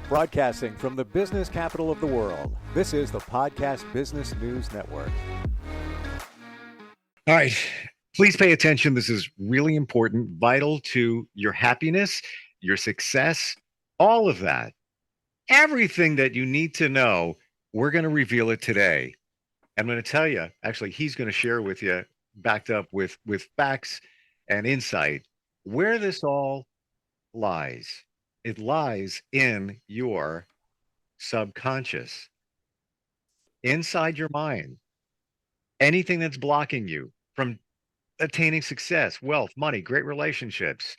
Broadcasting from the business capital of the world, this is the Podcast Business News Network. All right, please pay attention. This is really important, vital to your happiness, your success, all of that. Everything that you need to know, we're going to reveal it today. I'm going to tell you, actually, he's going to share with you, backed up with facts and insight, where this all lies. It lies in your subconscious, inside your mind. Anything that's blocking you from attaining success, wealth, money, great relationships,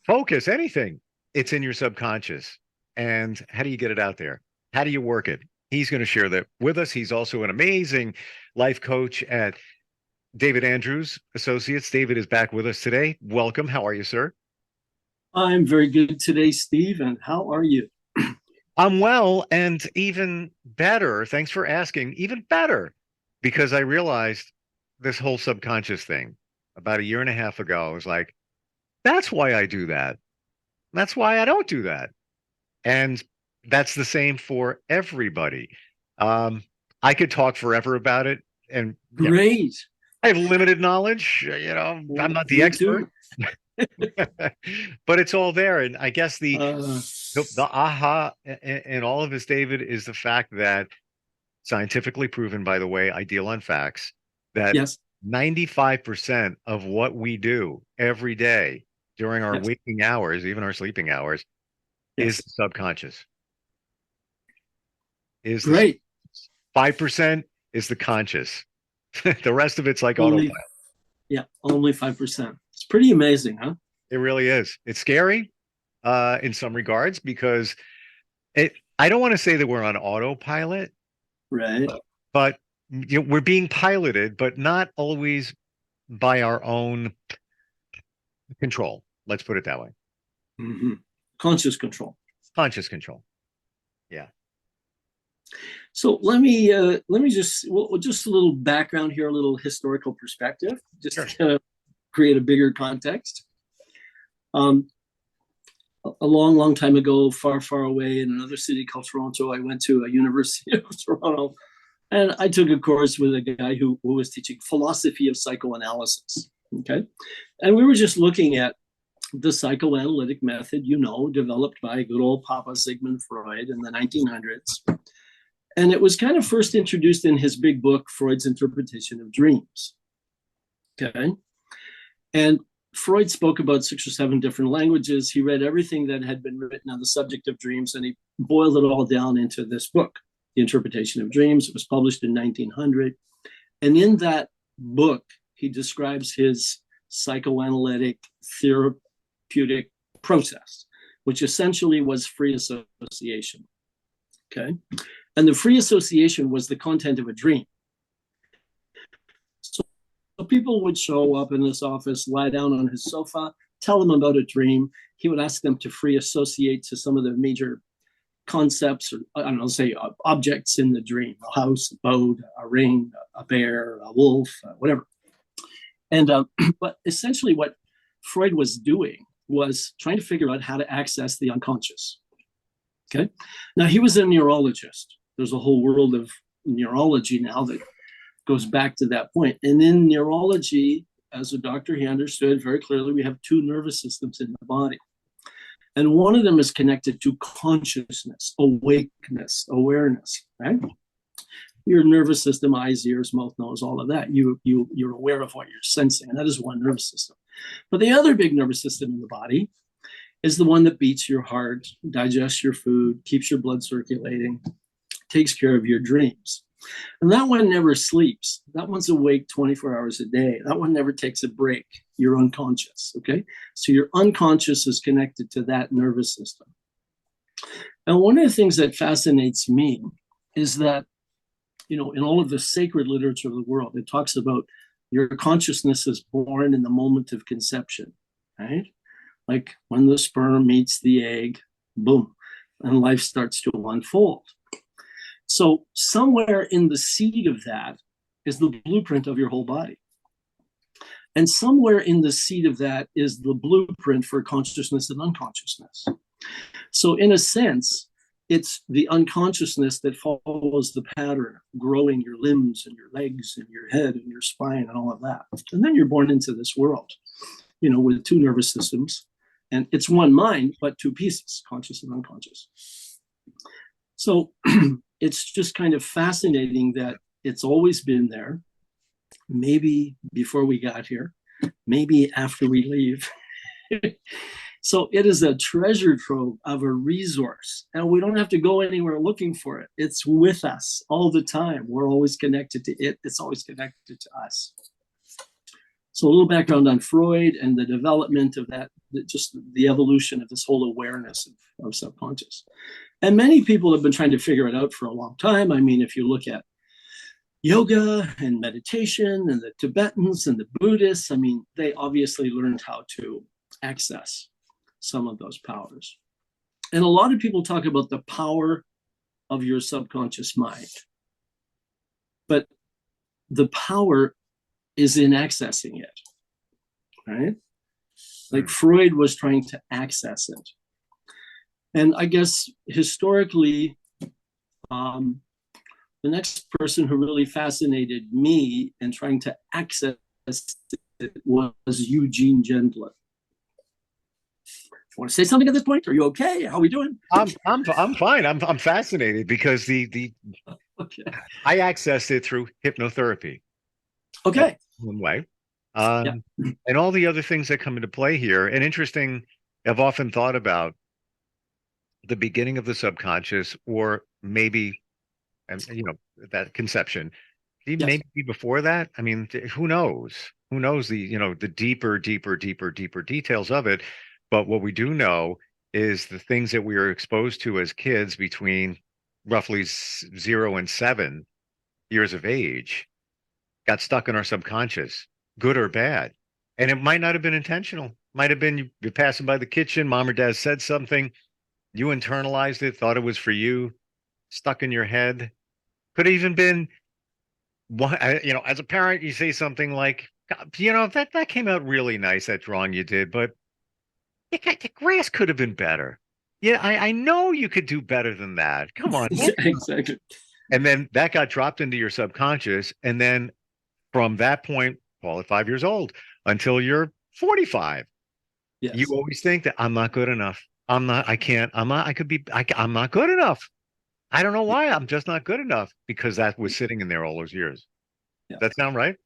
focus, anything, it's in your subconscious. And how do you get it out there? How do you work it? He's going to share that with us. He's also an amazing life coach at David Andrews Associates. David is back with us today. Welcome. How are you, sir? I'm very good today, Steve. And how are you? I'm well, and even better. Thanks for asking. Even better, because I realized this whole subconscious thing about a year and a half ago. I was like, that's why I do that. That's why I don't do that. And that's the same for everybody. I could talk forever about it. And great. I have limited knowledge. I'm not the expert. But it's all there. And I guess the aha in all of this, David, is the fact that scientifically proven, by the way, I deal on facts, that 95% of what we do every day during our waking hours, even our sleeping hours, is the subconscious. Is great. 5% is the conscious. The rest of it's like autopilot. Yeah, only 5%. It's pretty amazing, huh? It really is. It's scary in some regards because I don't want to say that we're on autopilot, right? But we're being piloted, but not always by our own control. Let's put it that way. Mm-hmm. Conscious control. Conscious control. Yeah. So let me just a little background here, a little historical perspective, just to kind of create a bigger context. A long time ago, far away in another city called Toronto, I went to a University of Toronto, and I took a course with a guy who was teaching philosophy of psychoanalysis. Okay, and we were just looking at the psychoanalytic method, developed by good old Papa Sigmund Freud in the 1900s. And it was kind of first introduced in his big book, Freud's Interpretation of Dreams. Okay. And Freud spoke about 6 or 7 different languages. He read everything that had been written on the subject of dreams, and he boiled it all down into this book, The Interpretation of Dreams. It was published in 1900. And in that book, he describes his psychoanalytic therapeutic process, which essentially was free association. Okay. And the free association was the content of a dream. So people would show up in this office, lie down on his sofa, tell them about a dream. He would ask them to free associate to some of the major concepts, or I don't know, say objects in the dream: a house, a boat, a ring, a bear, a wolf, whatever. And but essentially what Freud was doing was trying to figure out how to access the unconscious. Okay. Now, he was a neurologist. There's a whole world of neurology now that goes back to that point. And in neurology, as a doctor, he understood very clearly we have 2 nervous systems in the body. And one of them is connected to consciousness, awakeness, awareness, right? Your nervous system, eyes, ears, mouth, nose, all of that. You're aware of what you're sensing, and that is one nervous system. But the other big nervous system in the body is the one that beats your heart, digests your food, keeps your blood circulating, takes care of your dreams. And that one never sleeps. That one's awake 24 hours a day. That one never takes a break. You're unconscious, okay? So your unconscious is connected to that nervous system. And one of the things that fascinates me is that, in all of the sacred literature of the world, it talks about your consciousness is born in the moment of conception, right? Like when the sperm meets the egg, boom, and life starts to unfold. So somewhere in the seed of that is the blueprint of your whole body. And somewhere in the seed of that is the blueprint for consciousness and unconsciousness. So in a sense, it's the unconsciousness that follows the pattern, growing your limbs and your legs and your head and your spine and all of that. And then you're born into this world, with two nervous systems. And it's one mind, but two pieces, conscious and unconscious. So it's just kind of fascinating that it's always been there. Maybe before we got here, maybe after we leave. So it is a treasure trove of a resource, and we don't have to go anywhere looking for it. It's with us all the time. We're always connected to it. It's always connected to us. So a little background on Freud and the development of that, just the evolution of this whole awareness of subconscious. And many people have been trying to figure it out for a long time. I mean, if you look at yoga and meditation and the Tibetans and the Buddhists, I mean, they obviously learned how to access some of those powers. And a lot of people talk about the power of your subconscious mind. But the power is in accessing it, right? Like Freud was trying to access it. And I guess historically, the next person who really fascinated me in trying to access it was Eugene Gendlin. Want to say something at this point? Are you okay? How are we doing? I'm fine. I'm fascinated because the Okay. I accessed it through hypnotherapy. Okay. One way. And all the other things that come into play here. And interesting, I've often thought about the beginning of the subconscious, or maybe, that conception. Maybe before that. I mean, who knows? Who knows the deeper details of it. But what we do know is the things that we are exposed to as kids between roughly 0 and 7 years of age got stuck in our subconscious, good or bad. And it might not have been intentional. Might have been you're passing by the kitchen, mom or dad said something, you internalized it, thought it was for you, stuck in your head. Could have even been, as a parent, you say something like, that came out really nice, that drawing you did, but the grass could have been better. Yeah, I know you could do better than that. Come on. Exactly. And then that got dropped into your subconscious. And then from that point, call it 5 years old, until you're 45, you always think that I'm not good enough. I'm not good enough. I don't know why. I'm just not good enough, because that was sitting in there all those years. Yeah. Does that sound right?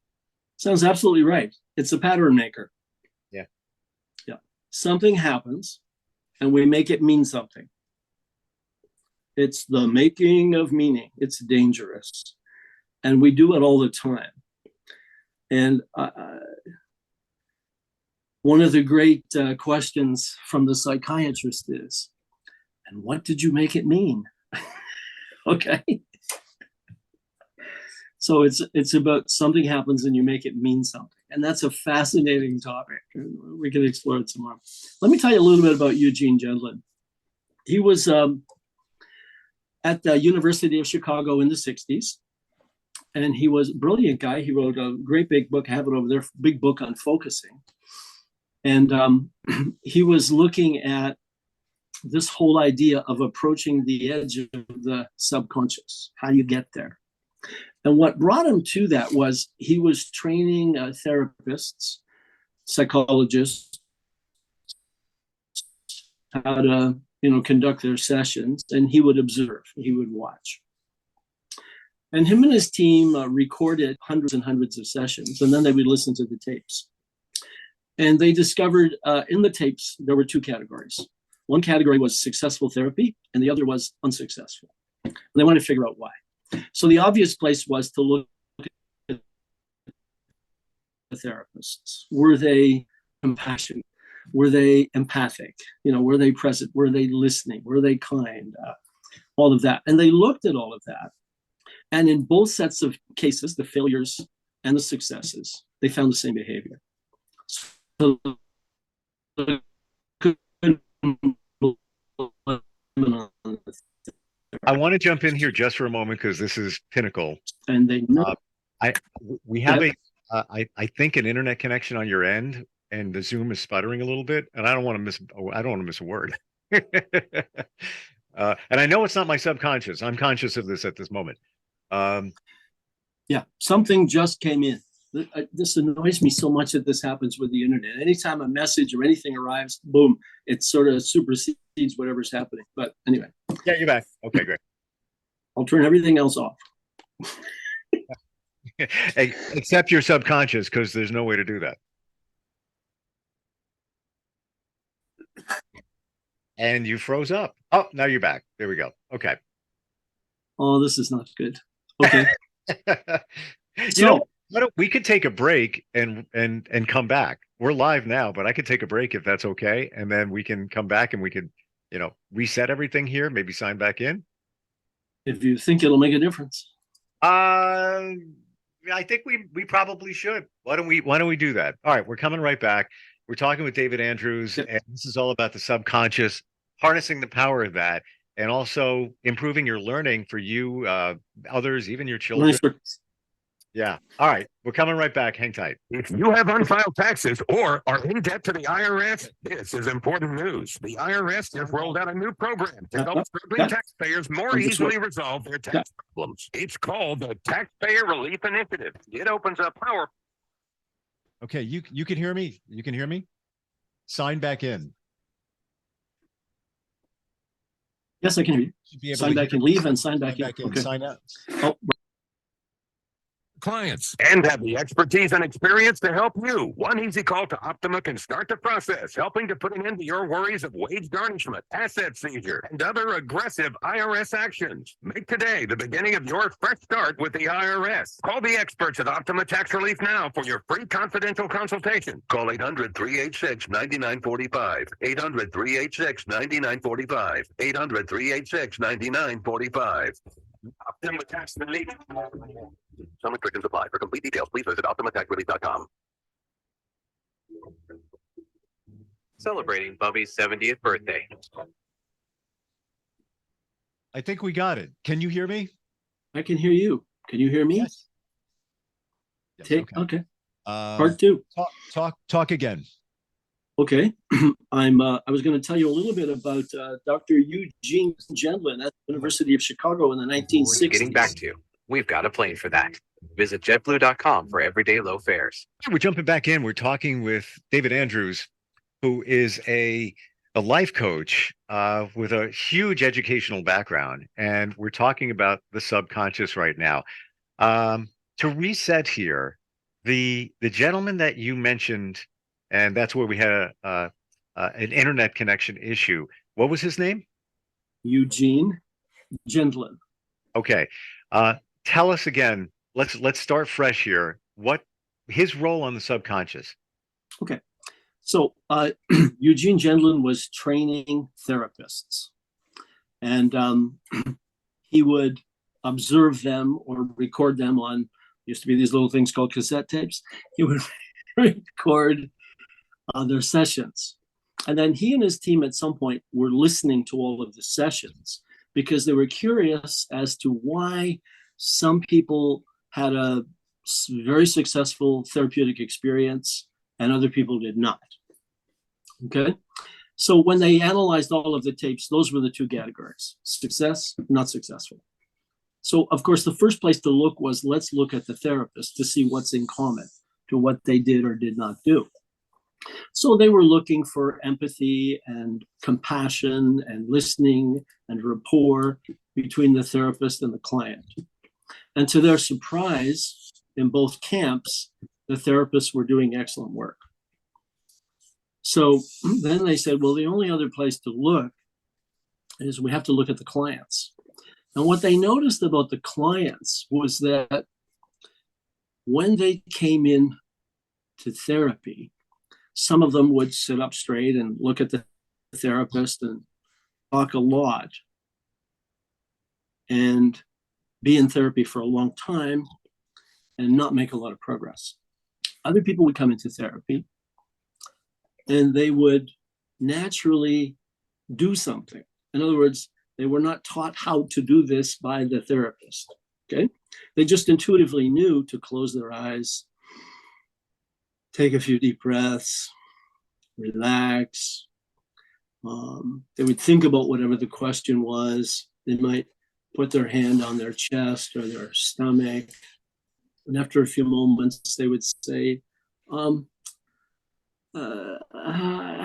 Sounds absolutely right. It's a pattern maker. Yeah. Yeah. Something happens and we make it mean something. It's the making of meaning. It's dangerous. And we do it all the time. And one of the great questions from the psychiatrist is, and what did you make it mean? Okay. So it's about something happens and you make it mean something. And that's a fascinating topic. We can explore it tomorrow. Let me tell you a little bit about Eugene Gendlin. He was at the University of Chicago in the 60s. And he was a brilliant guy. He wrote a great big book. I have it over there, big book on focusing. And he was looking at this whole idea of approaching the edge of the subconscious. How do you get there? And what brought him to that was he was training therapists, psychologists, how to conduct their sessions, and he would observe, he would watch. And him and his team recorded hundreds and hundreds of sessions, and then they would listen to the tapes. And they discovered in the tapes, there were two categories. One category was successful therapy, and the other was unsuccessful. And they wanted to figure out why. So the obvious place was to look at the therapists. Were they compassionate? Were they empathic? Were they present? Were they listening? Were they kind? All of that. And they looked at all of that. And in both sets of cases, the failures and the successes, they found the same behavior. So I want to jump in here just for a moment, because this is pinnacle. And they know. We have I think an internet connection on your end, and the Zoom is sputtering a little bit, and I don't want to miss a word. And I know it's not my subconscious. I'm conscious of this at this moment. Um, Yeah, something just came in. This annoys me so much that this happens with the internet. Anytime a message or anything arrives, boom, it sort of supersedes whatever's happening. But anyway, yeah, you're back. Okay, great. I'll turn everything else off. Except your subconscious, because there's no way to do that. And you froze up. Oh, now you're back. There we go. Okay. Oh, this is not good. Okay. You know, we could take a break and come back. We're live now, but I could take a break if that's okay, and then we can come back and we could, reset everything here. Maybe sign back in. If you think it'll make a difference. I think we probably should. Why don't we do that? All right, we're coming right back. We're talking with David Andrews, and this is all about the subconscious, harnessing the power of that, and also improving your learning for you, others, even your children. Nice. Yeah. All right. We're coming right back. Hang tight. If you have unfiled taxes or are in debt to the IRS, this is important news. The IRS has rolled out a new program to help struggling taxpayers more easily resolve their tax problems. It's called the Taxpayer Relief Initiative. It opens up power. Okay, you can hear me. You can hear me. Sign back in. Yes, I can hear you. Sign back and leave and sign back in. Okay. Sign out. Oh, Clients and have the expertise and experience to help you. One easy call to Optima can start the process, helping to put an end to your worries of wage garnishment, asset seizure, and other aggressive IRS actions. Make today the beginning of your fresh start with the IRS. Call the experts at Optima Tax Relief now for your free confidential consultation. Call 800-386-9945. 800-386-9945. 800-386-9945. Optima Tax Relief. Some restrictions apply. For complete details, please visit OptimaTaxRelief.com. Celebrating Bubby's 70th birthday. I think we got it. Can you hear me? I can hear you. Can you hear me? Yes. Okay. Part two. Talk again. Okay. I was going to tell you a little bit about Dr. Eugene Gendlin at the University of Chicago in the 1960s. Getting back to you. We've got a plane for that. Visit JetBlue.com for everyday low fares. We're jumping back in. We're talking with David Andrews, who is a life coach with a huge educational background. And we're talking about the subconscious right now. To reset here, the gentleman that you mentioned, and that's where we had an internet connection issue. What was his name? Eugene Gendlin. Okay. Tell us again. Let's start fresh here. What his role on the subconscious? Okay. So Eugene Gendlin was training therapists, and he would observe them or record them on, used to be these little things called cassette tapes. He would record their sessions. And then he and his team at some point were listening to all of the sessions because they were curious as to why some people had a very successful therapeutic experience and other people did not. Okay. So when they analyzed all of the tapes, those were the two categories: success, not successful. So of course, the first place to look was, let's look at the therapist to see what's in common to what they did or did not do. So they were looking for empathy and compassion and listening and rapport between the therapist and the client. And to their surprise, in both camps, the therapists were doing excellent work. So then they said, well, the only other place to look is we have to look at the clients. And what they noticed about the clients was that when they came in to therapy, some of them would sit up straight and look at the therapist and talk a lot and be in therapy for a long time and not make a lot of progress. Other people would come into therapy and they would naturally do something. In other words, they were not taught how to do this by the therapist. Okay? They just intuitively knew to close their eyes, take a few deep breaths, relax, They would think about whatever the question was. They might put their hand on their chest or their stomach. And after a few moments, they would say, I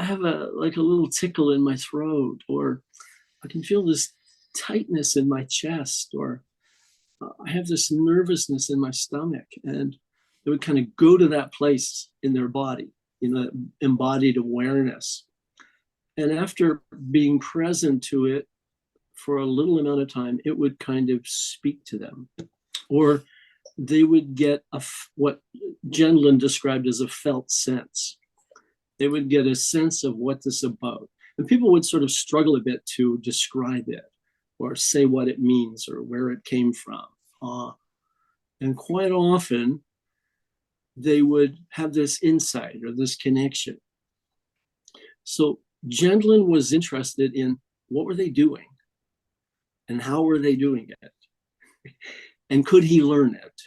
have a little tickle in my throat, or I can feel this tightness in my chest, or I have this nervousness in my stomach. And they would kind of go to that place in their body, embodied awareness. And after being present to it for a little amount of time, it would kind of speak to them. Or they would get what Gendlin described as a felt sense. They would get a sense of what this is about. And people would sort of struggle a bit to describe it or say what it means or where it came from. And quite often, they would have this insight or this connection. So Gendlin was interested in what were they doing and how were they doing it? And could he learn it?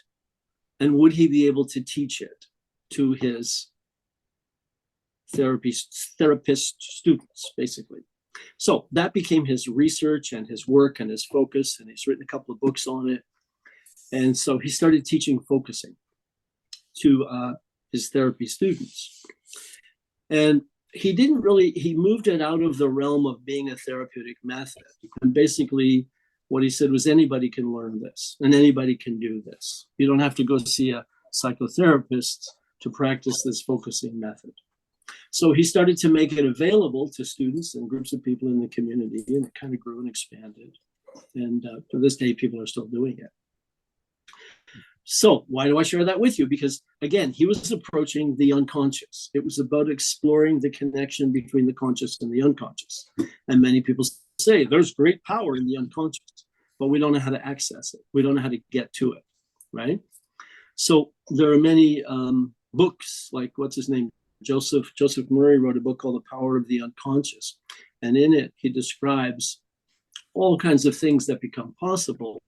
And would he be able to teach it to his therapist students, basically? So that became his research and his work and his focus, and he's written a couple of books on it. And so he started teaching focusing to his therapy students. And he moved it out of the realm of being a therapeutic method. And basically what he said was anybody can learn this and anybody can do this. You don't have to go see a psychotherapist to practice this focusing method. So he started to make it available to students and groups of people in the community, and it kind of grew and expanded. And to this day, people are still doing it. So why do I share that with you? Because again, he was approaching the unconscious. It was about exploring the connection between the conscious and the unconscious. And many people say there's great power in the unconscious, but we don't know how to access it. We don't know how to get to it, right? So there are many books, like what's his name? Joseph Murray wrote a book called The Power of the Unconscious. And in it, he describes all kinds of things that become possible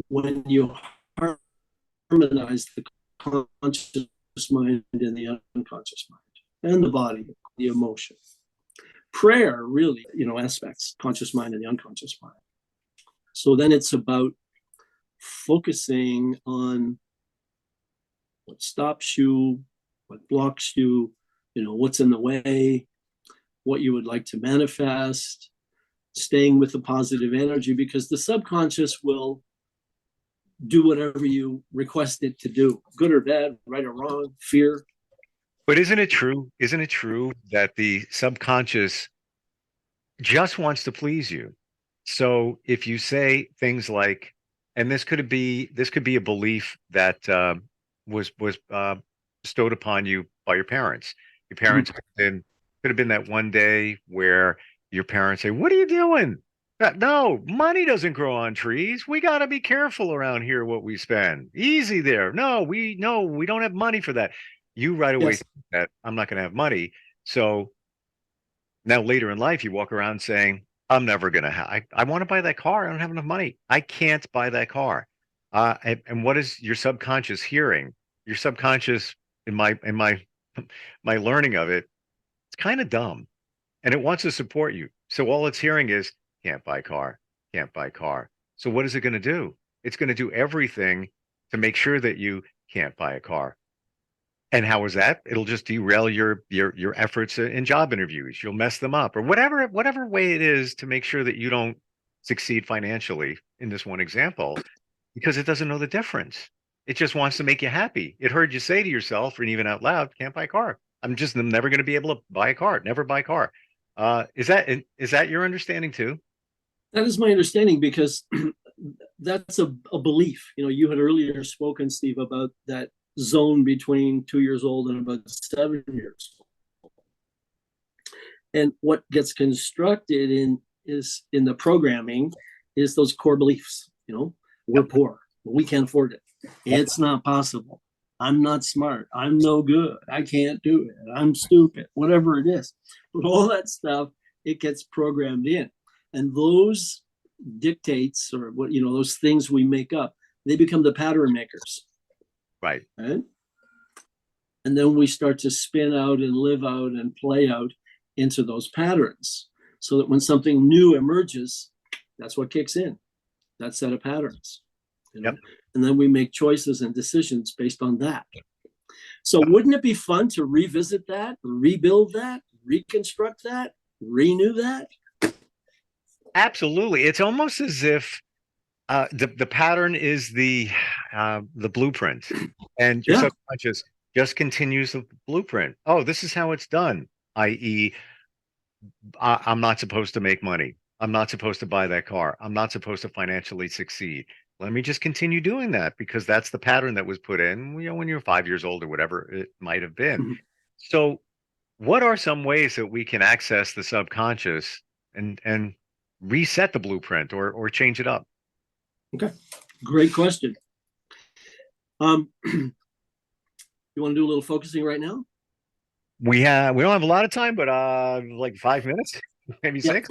when you harmonize the conscious mind and the unconscious mind and the body, the emotion. Prayer really, aspects conscious mind and the unconscious mind. So then it's about focusing on what stops you, what blocks you, what's in the way, what you would like to manifest, staying with the positive energy, because the subconscious will do whatever you request it to do, good or bad, right or wrong, fear. But isn't it true? Isn't it true that the subconscious just wants to please you? So if you say things like, and this could be a belief that was bestowed upon you by your parents. Your parents could have been that one day where your parents say, "What are you doing? No, money doesn't grow on trees. We got to be careful around here what we spend. Easy there. No, we don't have money for that." You right away think that I'm not going to have money. So now later in life, you walk around saying, "I'm never going to have. I want to buy that car. I don't have enough money. I can't buy that car." And what is your subconscious hearing? Your subconscious, in my learning of it, it's kind of dumb, and it wants to support you. So all it's hearing is, "Can't buy car, can't buy car." So what is it going to do? It's going to do everything to make sure that you can't buy a car. And how is that? It'll just derail your efforts in job interviews. You'll mess them up, or whatever way it is to make sure that you don't succeed financially in this one example, because it doesn't know the difference. It just wants to make you happy. It heard you say to yourself, and even out loud, "Can't buy a car. I'm never going to be able to buy a car. Never buy a car." Is that your understanding too? That is my understanding, because that's a belief. You had earlier spoken, Steve, about that zone between 2 years old and about 7 years old. And what gets constructed in the programming is those core beliefs. We're poor, we can't afford it. It's not possible. I'm not smart. I'm no good. I can't do it. I'm stupid. Whatever it is. But all that stuff, it gets programmed in. And those dictates, or those things we make up, they become the pattern makers. Right. And then we start to spin out and live out and play out into those patterns so that when something new emerges, that's what kicks in, that set of patterns. You know? Yep. And then we make choices and decisions based on that. So wouldn't it be fun to revisit that, rebuild that, reconstruct that, renew that? Absolutely. It's almost as if the pattern is the blueprint, and your Yeah. subconscious just continues the blueprint. Oh, this is how it's done. I.e., I'm not supposed to make money. I'm not supposed to buy that car. I'm not supposed to financially succeed. Let me just continue doing that because that's the pattern that was put in, when you're 5 years old or whatever it might have been. Mhm. So, what are some ways that we can access the subconscious and reset the blueprint or change it up? Okay, great question. You want to do a little focusing right now? We don't have a lot of time, but like 5 minutes, maybe Yeah, 6.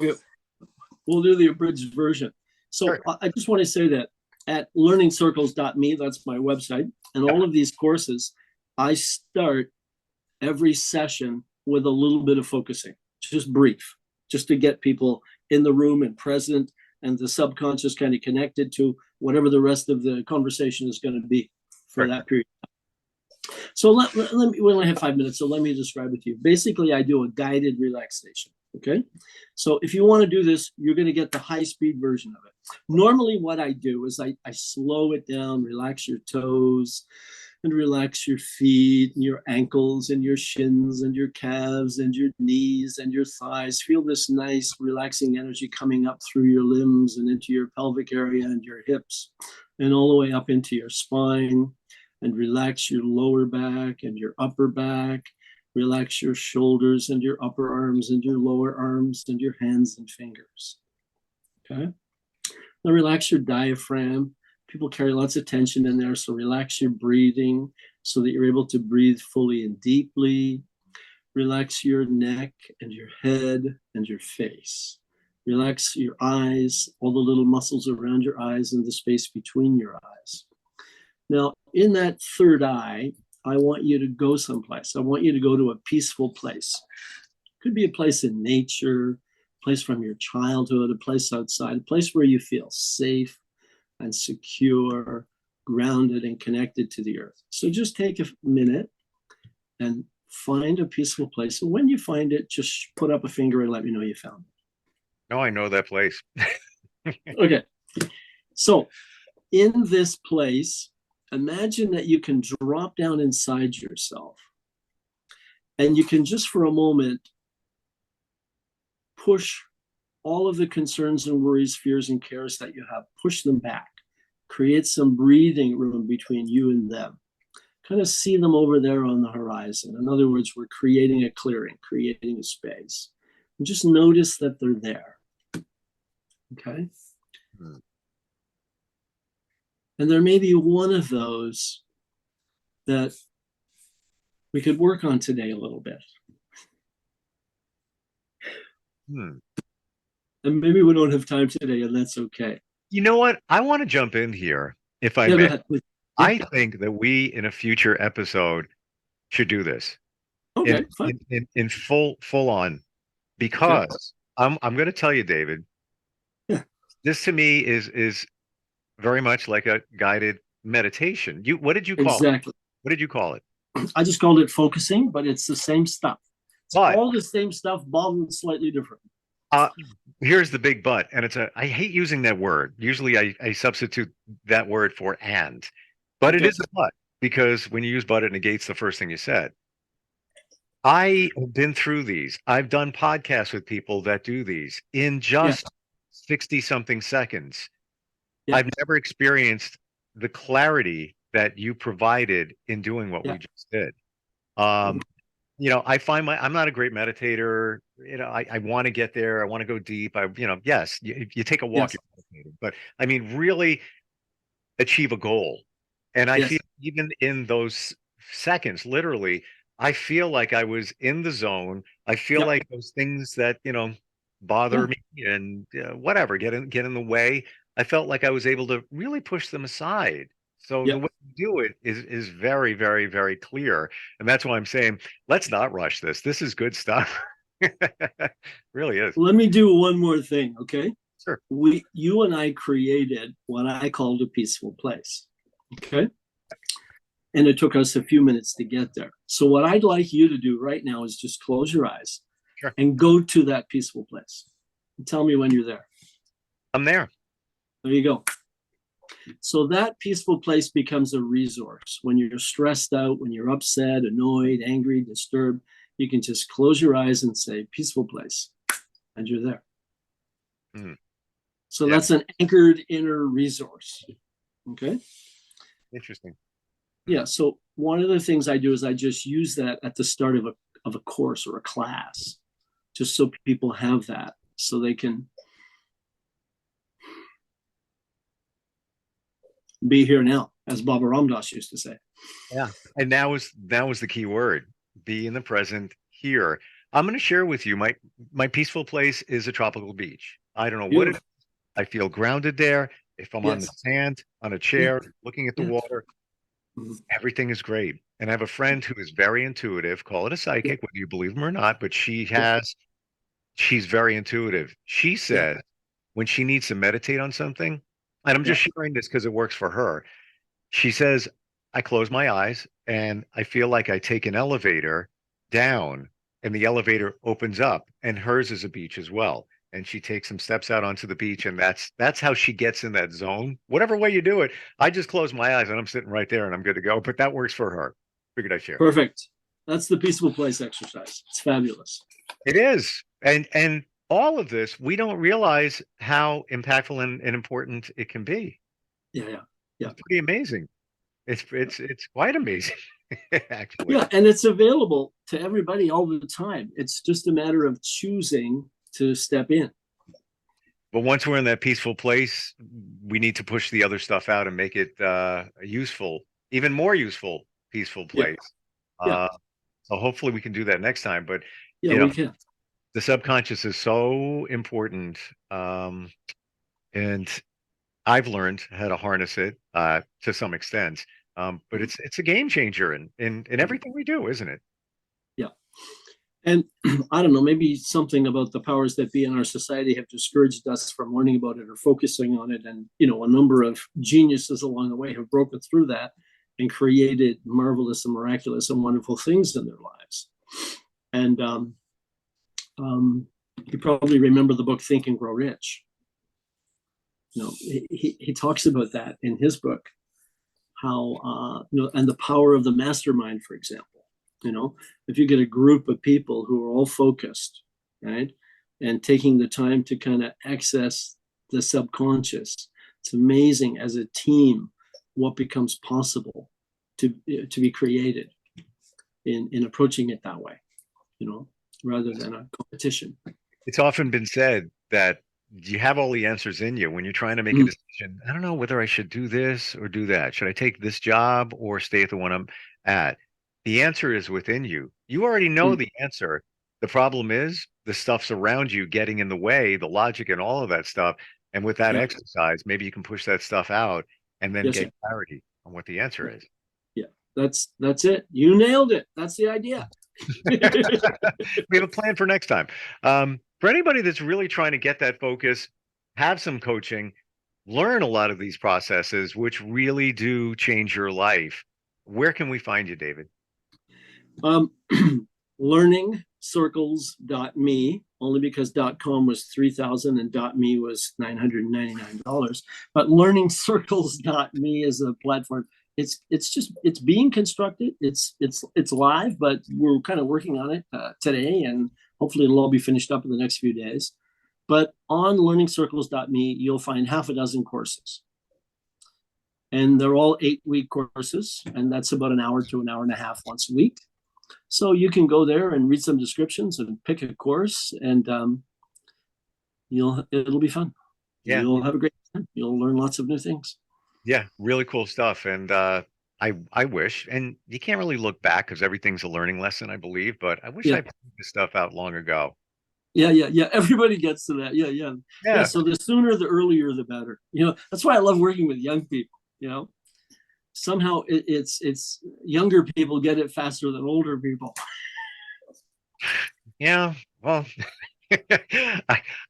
we'll do the abridged version. So Sure. I just want to say that at learningscircles.me, that's my website, and all of these courses, I start every session with a little bit of focusing, just brief, just to get people in the room and present, and the subconscious kind of connected to whatever the rest of the conversation is going to be for Sure. that period. So let me, we only have 5 minutes, so let me describe it to you. Basically, I do a guided relaxation. Okay. So if you want to do this, you're going to get the high speed version of it. Normally, what I do is I slow it down, relax your toes, and relax your feet and your ankles and your shins and your calves and your knees and your thighs. Feel this nice relaxing energy coming up through your limbs and into your pelvic area and your hips and all the way up into your spine, and relax your lower back and your upper back. Relax your shoulders and your upper arms and your lower arms and your hands and fingers. Okay. Now relax your diaphragm. People carry lots of tension in there, so relax your breathing so that you're able to breathe fully and deeply. Relax your neck and your head and your face. Relax your eyes, all the little muscles around your eyes and the space between your eyes. Now, in that third eye, I want you to go someplace. I want you to go to a peaceful place. Could be a place in nature, a place from your childhood, a place outside, a place where you feel safe and secure, grounded and connected to the earth. So just take a minute and find a peaceful place. And when you find it, just put up a finger and let me know you found No, I know that place. it. Okay. So in this place, imagine that you can drop down inside yourself and you can just for a moment push all of the concerns and worries, fears and cares that you have, push them back. Create some breathing room between you and them. Kind of see them over there on the horizon. In other words, we're creating a clearing, creating a space. And just notice that they're there. Okay? Hmm. And there may be one of those that we could work on today a little bit. Hmm. And maybe we don't have time today, and that's okay. You know what? I want to jump in here, if I Yeah, go may. ahead, please. I think that we, in a future episode, should do this Okay, fine. in full on, because I'm going to tell you, David. Yeah. This to me is very much like a guided meditation. What did you call it? Exactly. What did you call it? I just called it focusing, but it's the same stuff. It's But all the same stuff, bottled slightly different. here's the big but, and I hate using that word. Usually I substitute that word for and, but it Okay. is a but, because when you use but, it negates the first thing you said. I have been through these. I've done podcasts with people that do these in just 60 something seconds. Yeah. I've never experienced the clarity that you provided in doing what we just did. I find I'm not a great meditator. I want to get there. I want to go deep. Yes, you take a walk, Yes. you're meditating, but I mean, really achieve a goal. And I Yes. feel even in those seconds, literally, I feel like I was in the zone. I feel Yep. like those things that, bother me and whatever, get in the way. I felt like I was able to really push them aside. So the Yep. way you do it is very, very, very clear. And that's why I'm saying, let's not rush this. This is good stuff. Really is. Let me do one more thing, okay? Sure. You and I created what I called a peaceful place, okay? And it took us a few minutes to get there. So what I'd like you to do right now is just close your eyes Sure. and go to that peaceful place. And tell me when you're there. I'm there. There you go. So that peaceful place becomes a resource. When you're stressed out, when you're upset, annoyed, angry, disturbed, you can just close your eyes and say, peaceful place, and you're there. Mm. So Yeah. that's an anchored inner resource. Okay. Interesting. Yeah. So one of the things I do is I just use that at the start of a course or a class, just so people have that, so they can be here now, as Baba Ramdas used to say. Yeah. And that was the key word. Be in the present here. I'm going to share with you my peaceful place is a tropical beach. I don't know what it is. I feel grounded there. If I'm on the sand, on a chair, looking at the water, everything is great. And I have a friend who is very intuitive, call it a psychic, whether you believe him or not, but she's very intuitive. She says when she needs to meditate on something, and I'm just sharing this because it works for her. She says, I close my eyes and I feel like I take an elevator down and the elevator opens up, and hers is a beach as well. And she takes some steps out onto the beach, and that's how she gets in that zone. Whatever way you do it, I just close my eyes and I'm sitting right there and I'm good to go. But that works for her. Figured I'd share. Perfect. That's the peaceful place exercise. It's fabulous. It is. And all of this, we don't realize how impactful and important it can be. Yeah. It's pretty amazing. It's quite amazing, actually. Yeah, and it's available to everybody all the time. It's just a matter of choosing to step in. But once we're in that peaceful place, we need to push the other stuff out and make it useful, even more useful, peaceful place. Yeah. So hopefully we can do that next time. But Yeah, we can. the subconscious is so important, and I've learned how to harness it to some extent. But it's a game changer in everything we do, isn't it? Yeah. And I don't know, maybe something about the powers that be in our society have discouraged us from learning about it or focusing on it. And, a number of geniuses along the way have broken through that and created marvelous and miraculous and wonderful things in their lives. And you probably remember the book Think and Grow Rich. He talks about that in his book, how, and the power of the mastermind, for example. If you get a group of people who are all focused, right, and taking the time to kind of access the subconscious, it's amazing as a team what becomes possible to be created in approaching it that way, rather than a competition. It's often been said that you have all the answers in you when you're trying to make a decision. I don't know whether I should do this or do that. Should I take this job or stay at the one I'm at? The answer is within you. You already know the answer. The problem is the stuff's around you getting in the way, the logic and all of that stuff. And with that exercise, maybe you can push that stuff out and then get clarity on what the answer is. Yeah, that's it. You nailed it. That's the idea. We have a plan for next time. For anybody that's really trying to get that focus, have some coaching, learn a lot of these processes, which really do change your life. Where can we find you, David? Learningsircles.me, only because .com was $3,000 and .me was $999. But learningsircles.me is a platform. It's being constructed. It's live, but we're kind of working on it today, and hopefully it'll all be finished up in the next few days. But on learningsircles.me, you'll find half a dozen courses. And they're all 8-week courses, and that's about an hour to an hour and a half once a week. So you can go there and read some descriptions and pick a course, and it'll be fun. Yeah, you'll have a great time. You'll learn lots of new things. Yeah, really cool stuff. And I wish, and you can't really look back because everything's a learning lesson, I believe. But I wish I put this stuff out long ago. Yeah. Everybody gets to that. Yeah. So the sooner, the earlier, the better. That's why I love working with young people. Somehow it's younger people get it faster than older people. Yeah, Well,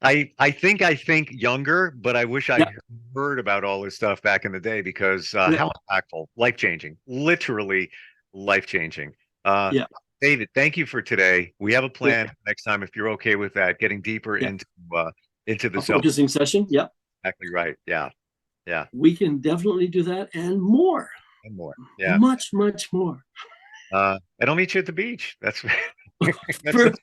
I think younger, but I wish I Yeah. heard about all this stuff back in the day because Yeah. how impactful, life changing, literally life changing. Yeah. David, thank you for today. We have a plan next time, if you're okay with that, getting deeper Yeah. into the A zone. focusing session. Yeah. Exactly right. Yeah. We can definitely do that and more. And more. Yeah. Much, much more. And I'll meet you at the beach. That's all right.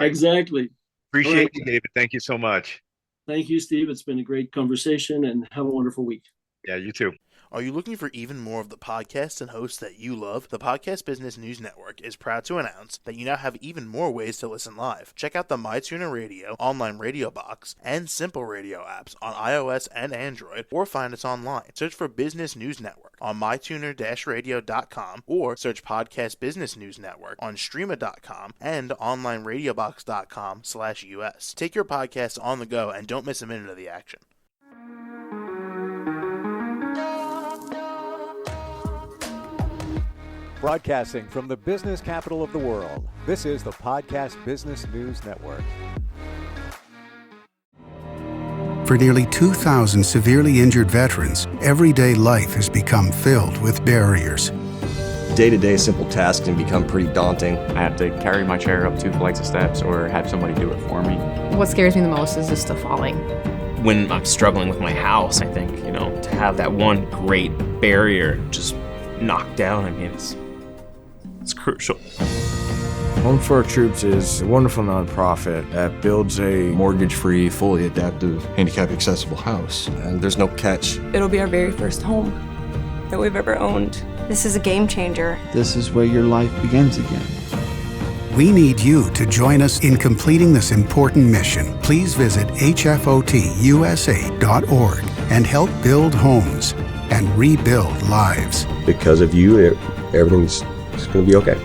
Exactly. Appreciate All right. you, David. Thank you so much. Thank you, Steve. It's been a great conversation, and have a wonderful week. Yeah, you too. Are you looking for even more of the podcasts and hosts that you love? The Podcast Business News Network is proud to announce that you now have even more ways to listen live. Check out the MyTuner Radio, online radio box, and Simple Radio apps on iOS and Android, or find us online. Search for Business News Network on mytuner-radio.com, or search Podcast Business News Network on streama.com and onlineradiobox.com/US. Take your podcast on the go and don't miss a minute of the action. Broadcasting from the business capital of the world, this is the Podcast Business News Network. For nearly 2,000 severely injured veterans, everyday life has become filled with barriers. Day-to-day simple tasks can become pretty daunting. I have to carry my chair up 2 flights of steps or have somebody do it for me. What scares me the most is just the falling. When I'm struggling with my house, I think, to have that one great barrier just knocked down, it's crucial. Home for Our Troops is a wonderful nonprofit that builds a mortgage-free, fully adaptive, handicap-accessible house. And there's no catch. It'll be our very first home that we've ever owned. This is a game changer. This is where your life begins again. We need you to join us in completing this important mission. Please visit hfotusa.org and help build homes and rebuild lives. Because of you, everything's going to be okay.